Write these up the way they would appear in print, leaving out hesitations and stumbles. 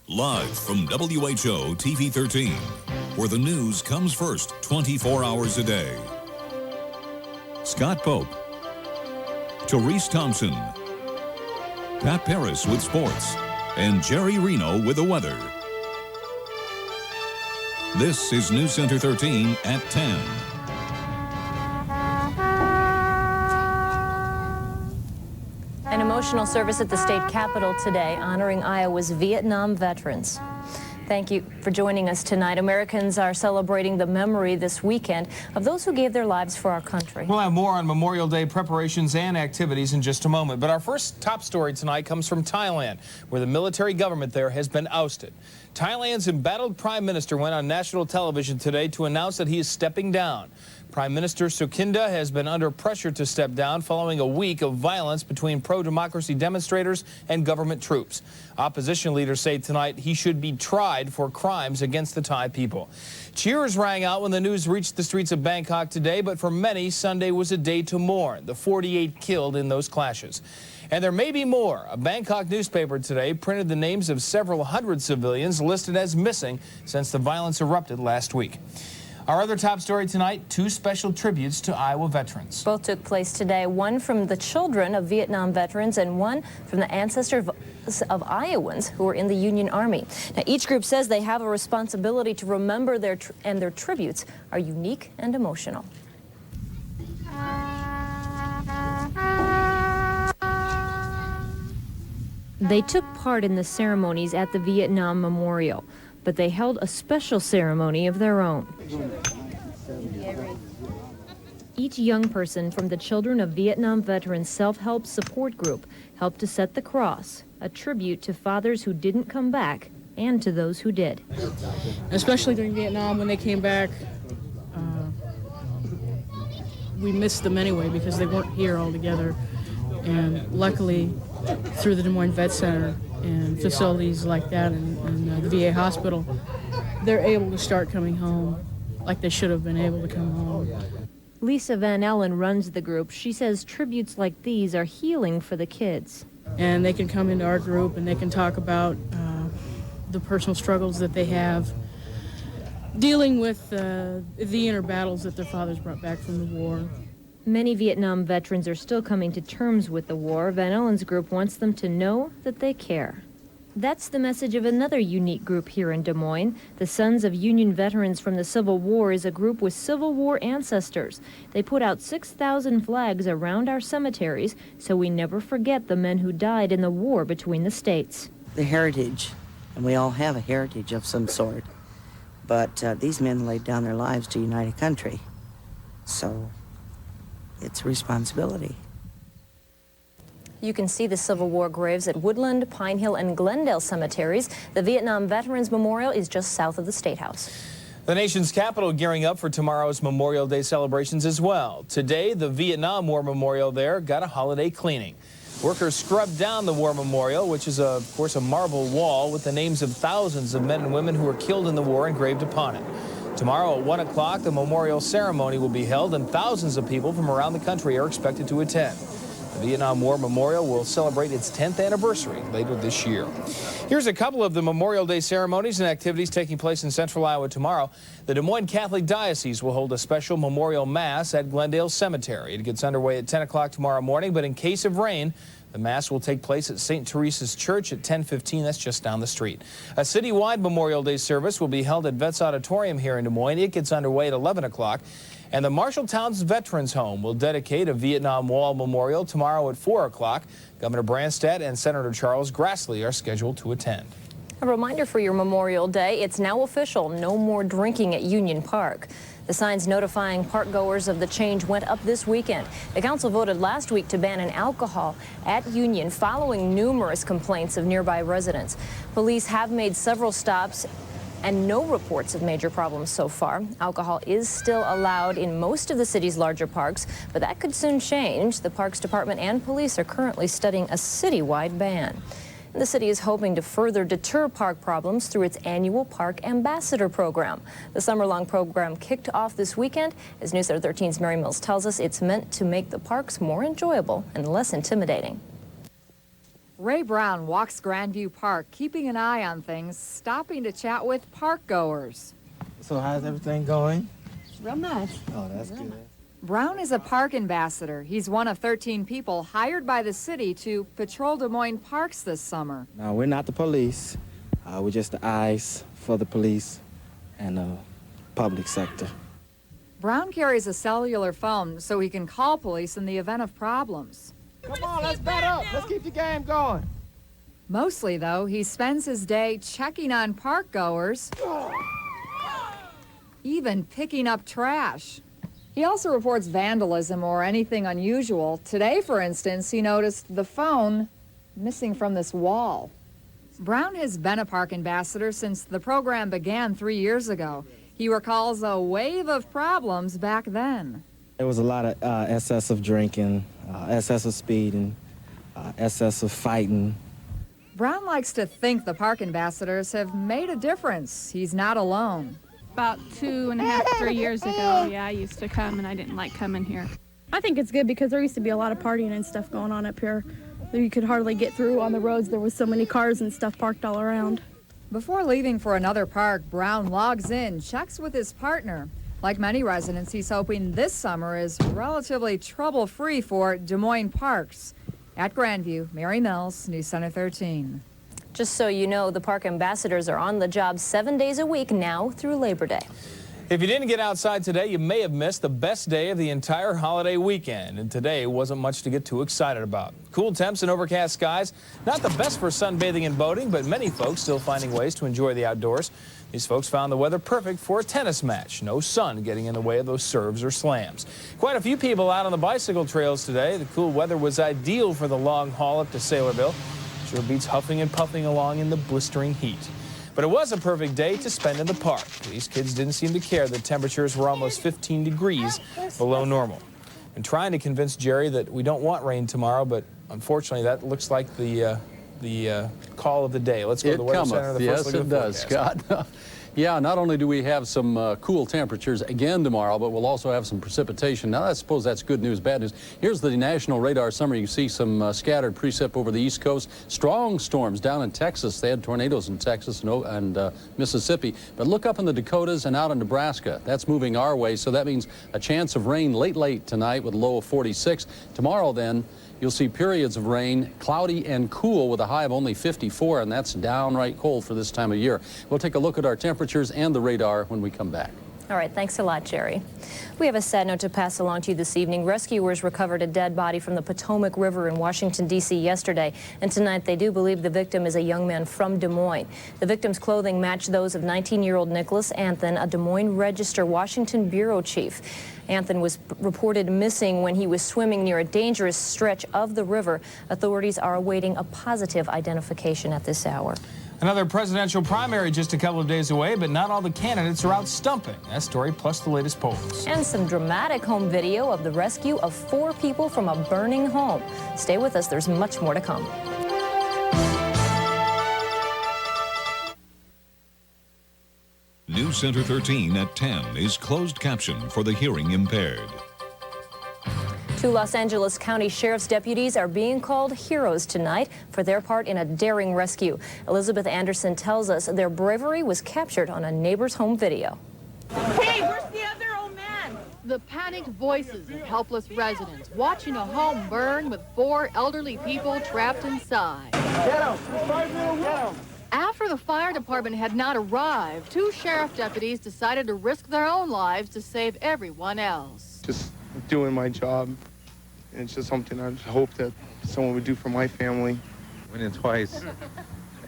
Live from WHO TV 13, where the news comes first 24 hours a day. Scott Pope, Therese Thompson, Pat Paris with sports, and Jerry Reno with the weather. This is News Center 13 at 10. An emotional service at the state capitol today honoring Iowa's Vietnam veterans. Thank you for joining us tonight. Americans are celebrating the memory this weekend of those who gave their lives for our country. We'll have more on Memorial Day preparations and activities in just a moment. But our first top story tonight comes from Thailand, where the military government there has been ousted. Thailand's embattled prime minister went on national television today to announce that he is stepping down. Prime Minister Sukhinda has been under pressure to step down following a week of violence between pro-democracy demonstrators and government troops. Opposition leaders say tonight he should be tried for crimes against the Thai people. Cheers rang out when the news reached the streets of Bangkok today, but for many, Sunday was a day to mourn, the 48 killed in those clashes. And there may be more. A Bangkok newspaper today printed the names of several hundred civilians listed as missing since the violence erupted last week. Our other top story tonight, 2 special tributes to Iowa veterans. Both took place today, one from the children of Vietnam veterans and one from the ancestors of Iowans who were in the Union Army. Now, each group says they have a responsibility to remember their tributes are unique and emotional. They took part in the ceremonies at the Vietnam Memorial, but they held a special ceremony of their own. Each young person from the Children of Vietnam Veterans Self-Help Support Group helped to set the cross, a tribute to fathers who didn't come back and to those who did. Especially during Vietnam, when they came back, we missed them anyway because they weren't here all together. And luckily, through the Des Moines Vet Center and facilities like that and the VA hospital, they're able to start coming home like they should have been able to come home. Lisa Van Ellen runs the group. She says tributes like these are healing for the kids. And they can come into our group and they can talk about the personal struggles that they have dealing with the inner battles that their fathers brought back from the war. Many Vietnam veterans are still coming to terms with the war. Van Ellen's group wants them to know that they care. That's the message of another unique group here in Des Moines. The Sons of Union Veterans from the Civil War is a group with Civil War ancestors. They put out 6,000 flags around our cemeteries so we never forget the men who died in the war between the states. The heritage, and we all have a heritage of some sort, but these men laid down their lives to unite a country. So it's a responsibility. You can see the Civil War graves at Woodland, Pine Hill, and Glendale cemeteries. The Vietnam Veterans Memorial is just south of the State House. The nation's capital gearing up for tomorrow's Memorial Day celebrations as well. Today, the Vietnam War Memorial there got a holiday cleaning. Workers scrubbed down the War Memorial, which is, of course, a marble wall with the names of thousands of men and women who were killed in the war engraved upon it. Tomorrow at 1 o'clock, the memorial ceremony will be held, and thousands of people from around the country are expected to attend. The Vietnam War Memorial will celebrate its 10th anniversary later this year. Here's a couple of the Memorial Day ceremonies and activities taking place in central Iowa tomorrow. The Des Moines Catholic Diocese will hold a special memorial mass at Glendale Cemetery. It gets underway at 10 o'clock tomorrow morning, but in case of rain, the Mass will take place at St. Teresa's Church at 10:15. That's just down the street. A citywide Memorial Day service will be held at Vets Auditorium here in Des Moines. It gets underway at 11 o'clock. And the Marshalltown's Veterans Home will dedicate a Vietnam Wall Memorial tomorrow at 4 o'clock. Governor Branstad and Senator Charles Grassley are scheduled to attend. A reminder for your Memorial Day, it's now official, no more drinking at Union Park. The signs notifying park-goers of the change went up this weekend. The council voted last week to ban alcohol at Union following numerous complaints of nearby residents. Police have made several stops and no reports of major problems so far. Alcohol is still allowed in most of the city's larger parks, but that could soon change. The Parks Department and police are currently studying a citywide ban. The city is hoping to further deter park problems through its annual Park Ambassador program. The summer-long program kicked off this weekend. As News Center 13's Mary Mills tells us, it's meant to make the parks more enjoyable and less intimidating. Ray Brown walks Grandview Park, keeping an eye on things, stopping to chat with park goers. So how's everything going? Real nice. Oh, that's good. Brown is a park ambassador. He's one of 13 people hired by the city to patrol Des Moines parks this summer. No, we're not the police. We're just the eyes for the police and the public sector. Brown carries a cellular phone so he can call police in the event of problems. Come on, let's bet up. Let's keep the game going. Mostly, though, he spends his day checking on park goers, even picking up trash. He also reports vandalism or anything unusual. Today, for instance, he noticed the phone missing from this wall. Brown has been a park ambassador since the program began 3 years ago. He recalls a wave of problems back then. There was a lot of excessive drinking, excessive speeding, excessive fighting. Brown likes to think the park ambassadors have made a difference. He's not alone. About 2.5, 3 years ago, yeah, I used to come and I didn't like coming here. I think it's good because there used to be a lot of partying and stuff going on up here. You could hardly get through on the roads. There was so many cars and stuff parked all around. Before leaving for another park, Brown logs in, checks with his partner. Like many residents, he's hoping this summer is relatively trouble-free for Des Moines parks. At Grandview, Mary Mills, News Center 13. Just so you know, the park ambassadors are on the job 7 days a week now through Labor Day. If you didn't get outside today, you may have missed the best day of the entire holiday weekend, and today wasn't much to get too excited about. Cool temps and overcast skies, not the best for sunbathing and boating, but many folks still finding ways to enjoy the outdoors. These folks found the weather perfect for a tennis match. No sun getting in the way of those serves or slams. Quite a few people out on the bicycle trails today. The cool weather was ideal for the long haul up to Saylorville. Sure beats huffing and puffing along in the blistering heat. But it was a perfect day to spend in the park. These kids didn't seem to care that temperatures were almost 15 degrees below normal. And trying to convince Jerry that we don't want rain tomorrow, but unfortunately that looks like the call of the day. Let's go to the Weather Center. Yes, it does, Scott. Yeah, not only do we have some cool temperatures again tomorrow, but we'll also have some precipitation. Now, I suppose that's good news, bad news. Here's the National Radar Summary. You see some scattered precip over the East Coast. Strong storms down in Texas. They had tornadoes in Texas and Mississippi. But look up in the Dakotas and out in Nebraska. That's moving our way, so that means a chance of rain late tonight with a low of 46. Tomorrow, then, you'll see periods of rain, cloudy and cool with a high of only 54, and that's downright cold for this time of year. We'll take a look at our temperatures and the radar when we come back. All right, thanks a lot, Jerry. We have a sad note to pass along to you this evening. Rescuers recovered a dead body from the Potomac River in Washington, D.C. yesterday, and tonight they do believe the victim is a young man from Des Moines. The victim's clothing matched those of 19-year-old Nicholas Anthon, a Des Moines Register Washington bureau chief. Anthon was reported missing when he was swimming near a dangerous stretch of the river. Authorities are awaiting a positive identification at this hour. Another presidential primary just a couple of days away, but not all the candidates are out stumping. That story plus the latest polls. And some dramatic home video of the rescue of 4 people from a burning home. Stay with us, there's much more to come. News Center 13 at 10 is closed caption for the hearing impaired. 2 Los Angeles County Sheriff's deputies are being called heroes tonight for their part in a daring rescue. Elizabeth Anderson tells us their bravery was captured on a neighbor's home video. Hey, where's the other old man? The panicked voices of helpless residents watching a home burn with 4 elderly people trapped inside. Get him! Get him! After the fire department had not arrived, 2 sheriff deputies decided to risk their own lives to save everyone else. Just doing my job. And it's just something I hope that someone would do for my family. Went in twice,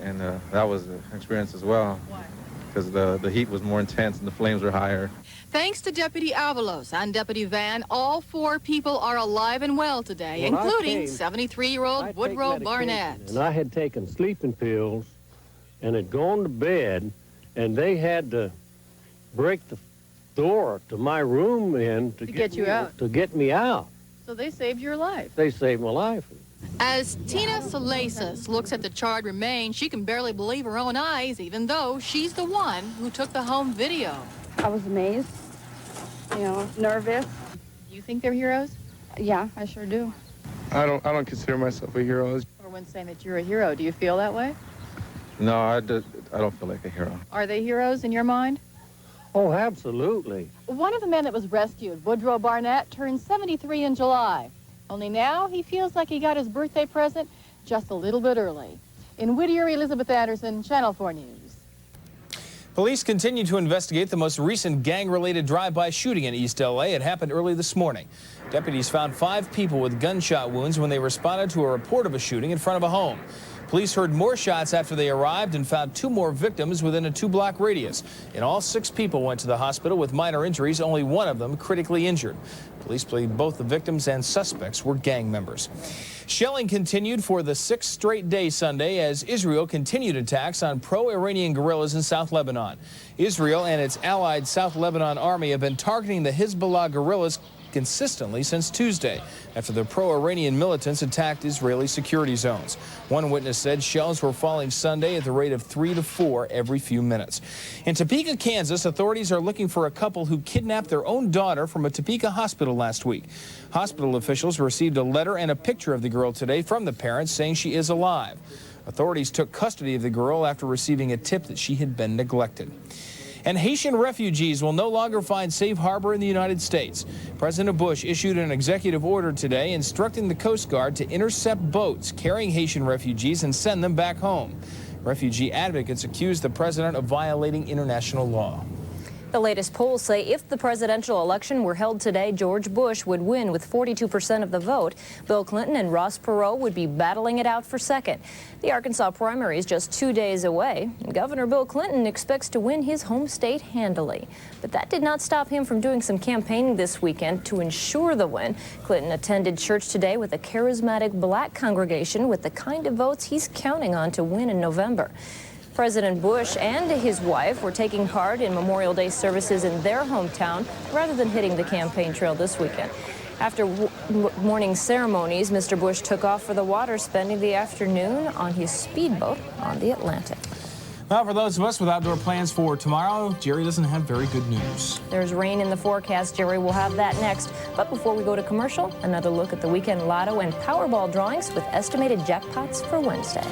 and that was an experience as well. Why? Because the heat was more intense and the flames were higher. Thanks to Deputy Avalos and Deputy Van, all 4 people are alive and well today, including 73-year-old Woodrow Barnett. And I had taken sleeping pills and had gone to bed, and they had to break the door to my room in to get you out. To get me out. So they saved your life. They saved my life. As Tina Salesas looks at the charred remains, she can barely believe her own eyes, even though she's the one who took the home video. I was amazed, nervous. You think they're heroes? Yeah, I sure do. I don't consider myself a hero. everyone's saying that you're a hero. Do you feel that way? No, I don't feel like a hero. Are they heroes in your mind? Oh, absolutely. One of the men that was rescued, Woodrow Barnett, turned 73 in July. Only now he feels like he got his birthday present just a little bit early. In Whittier, Elizabeth Anderson, Channel 4 News. Police continue to investigate the most recent gang-related drive-by shooting in East L.A. It happened early this morning. Deputies found 5 people with gunshot wounds when they responded to a report of a shooting in front of a home. Police heard more shots after they arrived and found 2 more victims within a 2-block radius. In all, 6 people went to the hospital with minor injuries, only 1 of them critically injured. Police believe both the victims and suspects were gang members. Shelling continued for the 6th straight day Sunday as Israel continued attacks on pro-Iranian guerrillas in South Lebanon. Israel and its allied South Lebanon army have been targeting the Hezbollah guerrillas consistently since Tuesday after the pro-Iranian militants attacked Israeli security zones. One witness said shells were falling Sunday at the rate of 3 to 4 every few minutes. In Topeka, Kansas, authorities are looking for a couple who kidnapped their own daughter from a Topeka hospital last week. Hospital officials received a letter and a picture of the girl today from the parents saying she is alive. Authorities took custody of the girl after receiving a tip that she had been neglected. And Haitian refugees will no longer find safe harbor in the United States. President Bush issued an executive order today instructing the Coast Guard to intercept boats carrying Haitian refugees and send them back home. Refugee advocates accuse the president of violating international law. The latest polls say if the presidential election were held today, George Bush would win with 42% of the vote. Bill Clinton and Ross Perot would be battling it out for second. The Arkansas primary is just 2 days away. Governor Bill Clinton expects to win his home state handily. But that did not stop him from doing some campaigning this weekend to ensure the win. Clinton attended church today with a charismatic black congregation with the kind of votes he's counting on to win in November. President Bush and his wife were taking part in Memorial Day services in their hometown rather than hitting the campaign trail this weekend. After morning ceremonies, Mr. Bush took off for the water, spending the afternoon on his speedboat on the Atlantic. Well, for those of us with outdoor plans for tomorrow, Jerry doesn't have very good news. There's rain in the forecast. Jerry will have that next. But before we go to commercial, another look at the weekend lotto and Powerball drawings with estimated jackpots for Wednesday.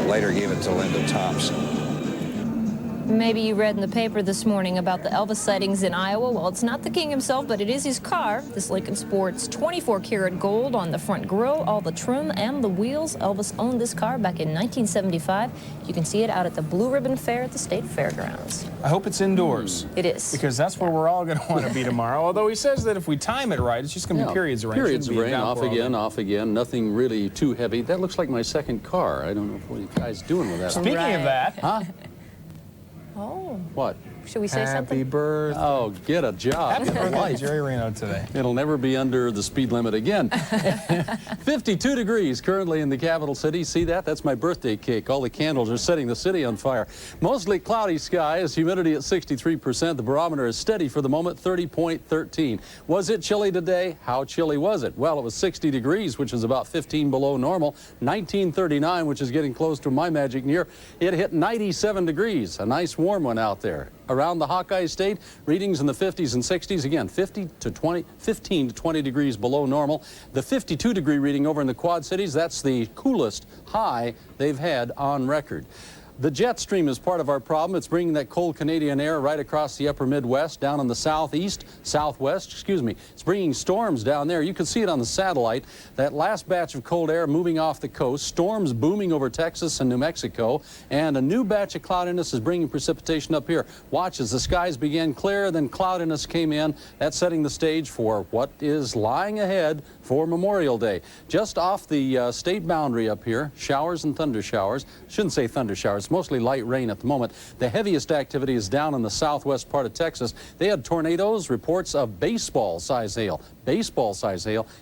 Later gave it to Linda Thompson. Maybe you read in the paper this morning about the Elvis sightings in Iowa. Well, it's not the king himself, but it is his car. This Lincoln sports 24-karat gold on the front grille, all the trim and the wheels. Elvis owned this car back in 1975. You can see it out at the Blue Ribbon Fair at the State Fairgrounds. I hope it's indoors. It is. Because that's where we're all going to want to be tomorrow. Although he says that if we time it right, it's just going to be periods of rain. Periods of rain, off again, nothing really too heavy. That looks like my second car. I don't know what you guys doing with that. Speaking of that. Huh? Oh. What? Should we say something? Happy birthday. Oh, get a job. Happy birthday, Jerry Reno today. It'll never be under the speed limit again. 52 degrees currently in the capital city. See that? That's my birthday cake. All the candles are setting the city on fire. Mostly cloudy skies, humidity at 63%. The barometer is steady for the moment, 30.13. Was it chilly today? How chilly was it? Well, it was 60 degrees, which is about 15 below normal. 1939, which is getting close to my magic near. It hit 97 degrees. A nice warm one out there. Around the Hawkeye State, readings in the 50s and 60s. Again, 15 to 20 degrees below normal. The 52-degree reading over in the Quad Cities, that's the coolest high they've had on record. The jet stream is part of our problem. It's bringing that cold Canadian air right across the upper Midwest, down in the southwest, excuse me. It's bringing storms down there. You can see it on the satellite. That last batch of cold air moving off the coast, storms booming over Texas and New Mexico, and a new batch of cloudiness is bringing precipitation up here. Watch as the skies began clear, then cloudiness came in. That's setting the stage for what is lying ahead for Memorial Day. Just off the state boundary up here, showers and thunder showers. Shouldn't say thunder showers. It's mostly light rain at the moment. The heaviest activity is down in the southwest part of Texas. They had tornadoes, reports of baseball-size hail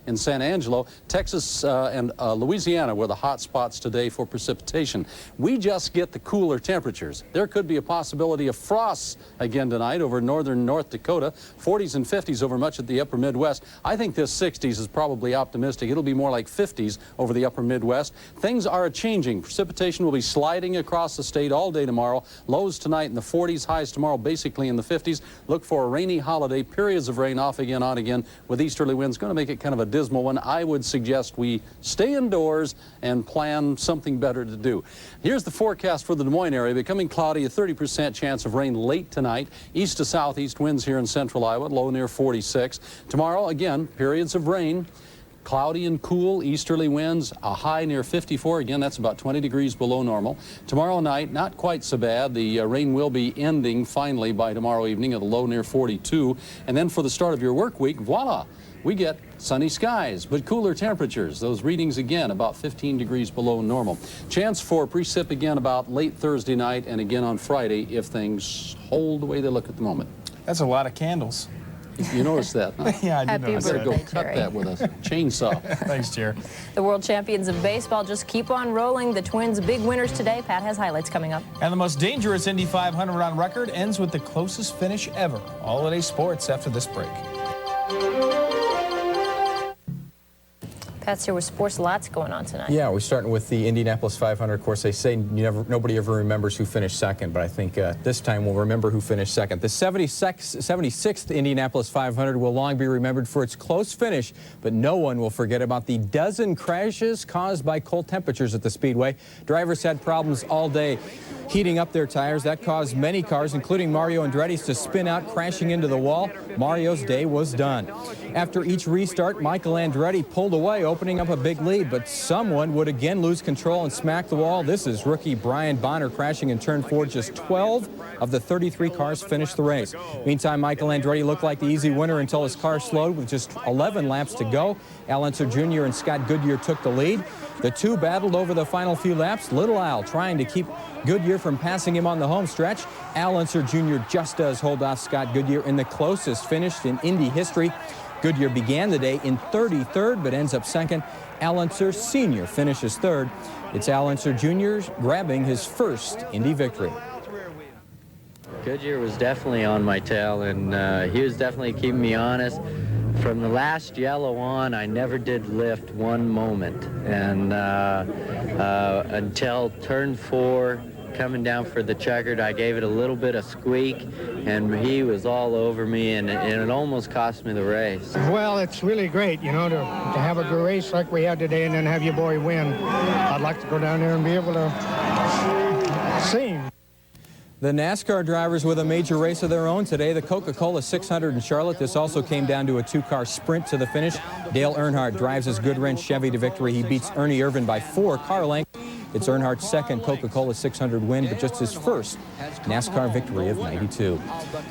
in San Angelo. Texas and Louisiana were the hot spots today for precipitation. We just get the cooler temperatures. There could be a possibility of frosts again tonight over northern North Dakota, 40s and 50s over much of the upper Midwest. I think this 60s is probably optimistic. It'll be more like 50s over the upper Midwest. Things are changing. Precipitation will be sliding across across the state all day tomorrow. Lows tonight in the 40s, highs tomorrow basically in the 50s. Look for a rainy holiday, periods of rain off again, on again, with easterly winds. Going to make it kind of a dismal one. I would suggest we stay indoors and plan something better to do. Here's the forecast for the Des Moines area. Becoming cloudy, a 30% chance of rain late tonight. East to southeast winds here in central Iowa, low near 46. Tomorrow, again, periods of rain. Cloudy and cool, easterly winds, a high near 54. Again, that's about 20 degrees below normal. Tomorrow night, not quite so bad. The rain will be ending finally by tomorrow evening at a low near 42. And then for the start of your work week, voila, we get sunny skies, but cooler temperatures. Those readings again about 15 degrees below normal. Chance for precip again about late Thursday night and again on Friday if things hold the way they look at the moment. That's a lot of candles. You noticed that, huh? Yeah, I did Happy notice birthday, that. Cut Jerry. that with a chainsaw. Thanks, Jerry. The world champions of baseball just keep on rolling. The Twins big winners today. Pat has highlights coming up. And the most dangerous Indy 500 on record ends with the closest finish ever. All-day sports after this break. Pat's here with sports. Lots going on tonight. Yeah, we're starting with the Indianapolis 500. Of course, they say nobody ever remembers who finished second, but I think this time we'll remember who finished second. The 76th Indianapolis 500 will long be remembered for its close finish, but no one will forget about the dozen crashes caused by cold temperatures at the Speedway. Drivers had problems all day heating up their tires. That caused many cars, including Mario Andretti's, to spin out, crashing into the wall. Mario's day was done. After each restart, Michael Andretti pulled away, opening up a big lead, but someone would again lose control and smack the wall. This is rookie Brian Bonner crashing in turn 4. Just 12 of the 33 cars finished the race. Meantime, Michael Andretti looked like the easy winner until his car slowed with just 11 laps to go. Al Unser Jr. and Scott Goodyear took the lead. The two battled over the final few laps. Little Al trying to keep Goodyear from passing him on the home stretch. Al Unser Jr. just does hold off Scott Goodyear in the closest finish in Indy history. Goodyear began the day in 33rd, but ends up second. Al Unser Sr. finishes third. It's Al Unser Jr. grabbing his first Indy victory. Goodyear was definitely on my tail, and he was definitely keeping me honest. From the last yellow on, I never did lift one moment, and until turn 4, coming down for the checkered, I gave it a little bit of squeak, and he was all over me, and it almost cost me the race. Well, it's really great, you know, to have a good race like we had today and then have your boy win. I'd like to go down there and be able to see him. The NASCAR drivers with a major race of their own today. The Coca-Cola 600 in Charlotte. This also came down to a two-car sprint to the finish. Dale Earnhardt drives his Goodwrench Chevy to victory. He beats Ernie Irvan by 4 car lengths. It's Earnhardt's second Coca-Cola 600 win, but just his first NASCAR victory of '92.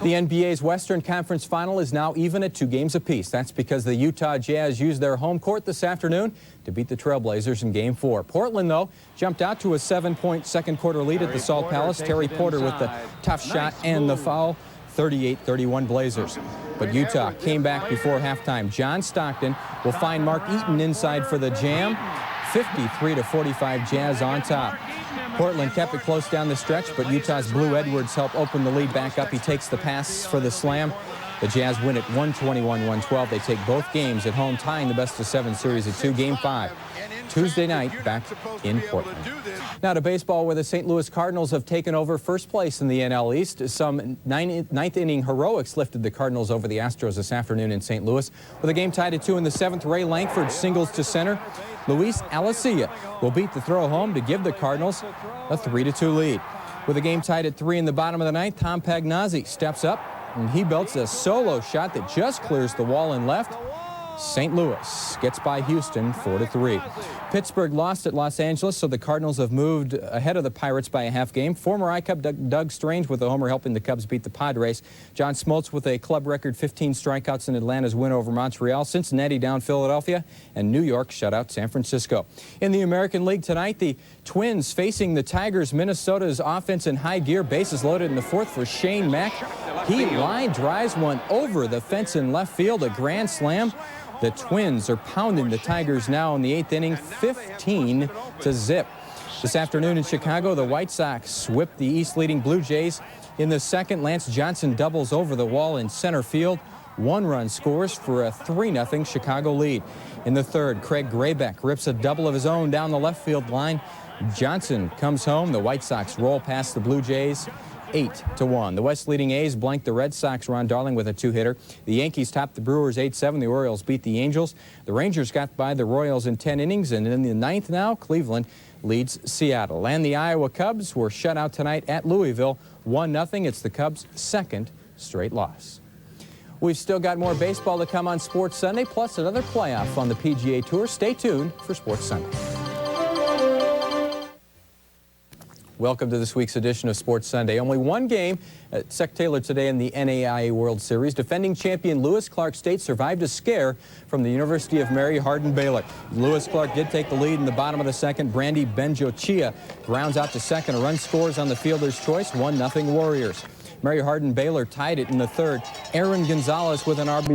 The NBA's Western Conference Final is now even at 2 games apiece. That's because the Utah Jazz used their home court this afternoon to beat the Trailblazers in Game 4. Portland, though, jumped out to a 7-point second-quarter lead at the Salt Palace. Terry Porter with the tough shot and the foul. 38-31 Blazers. But Utah came back before halftime. John Stockton will find Mark Eaton inside for the jam. 53-45 Jazz on top. Portland kept it close down the stretch, but Utah's Blue Edwards helped open the lead back up. He takes the pass for the slam. The Jazz win at 121-112. They take both games at home, tying the best-of-7 series at 2. Game 5, Tuesday night, back in Portland. Now to baseball, where the St. Louis Cardinals have taken over first place in the NL East. Some ninth-inning heroics lifted the Cardinals over the Astros this afternoon in St. Louis. With a game tied at 2 in the 7th, Ray Lankford singles to center. Luis Alicea will beat the throw home to give the Cardinals a 3-2 lead. With a game tied at 3 in the bottom of the 9th, Tom Pagnozzi steps up and he belts a solo shot that just clears the wall and left. St. Louis gets by Houston 4-3. Pittsburgh lost at Los Angeles, so the Cardinals have moved ahead of the Pirates by a half game. Former I-Cub Doug Strange with a homer helping the Cubs beat the Padres. John Smoltz with a club record 15 strikeouts in Atlanta's win over Montreal. Cincinnati down Philadelphia, and New York shut out San Francisco. In the American League tonight, the Twins facing the Tigers. Minnesota's offense in high gear. Bases loaded in the 4th for Shane Mack. He line drives one over the fence in left field, a grand slam. The Twins are pounding the Tigers now in the 8th inning, 15-0. This afternoon in Chicago, the White Sox whipped the East-leading Blue Jays. In the 2nd, Lance Johnson doubles over the wall in center field. 1 run scores for a 3-0 Chicago lead. In the 3rd, Craig Graybeck rips a double of his own down the left field line. Johnson comes home. The White Sox roll past the Blue Jays 8-1. The West leading A's blanked the Red Sox. Ron Darling with a 2-hitter. The Yankees topped the Brewers 8-7. The Orioles beat the Angels. The Rangers got by the Royals in 10 innings. And in the 9th now, Cleveland leads Seattle. And the Iowa Cubs were shut out tonight at Louisville 1-0. It's the Cubs' second straight loss. We've still got more baseball to come on Sports Sunday, plus another playoff on the PGA Tour. Stay tuned for Sports Sunday. Welcome to this week's edition of Sports Sunday. Only one game at Sec Taylor today in the NAIA World Series. Defending champion Lewis Clark State survived a scare from the University of Mary Hardin-Baylor. Lewis Clark did take the lead in the bottom of the second. Brandy Benjochia grounds out to second. A run scores on the fielder's choice. 1-0 Warriors. Mary Hardin-Baylor tied it in the third. Aaron Gonzalez with an RBI.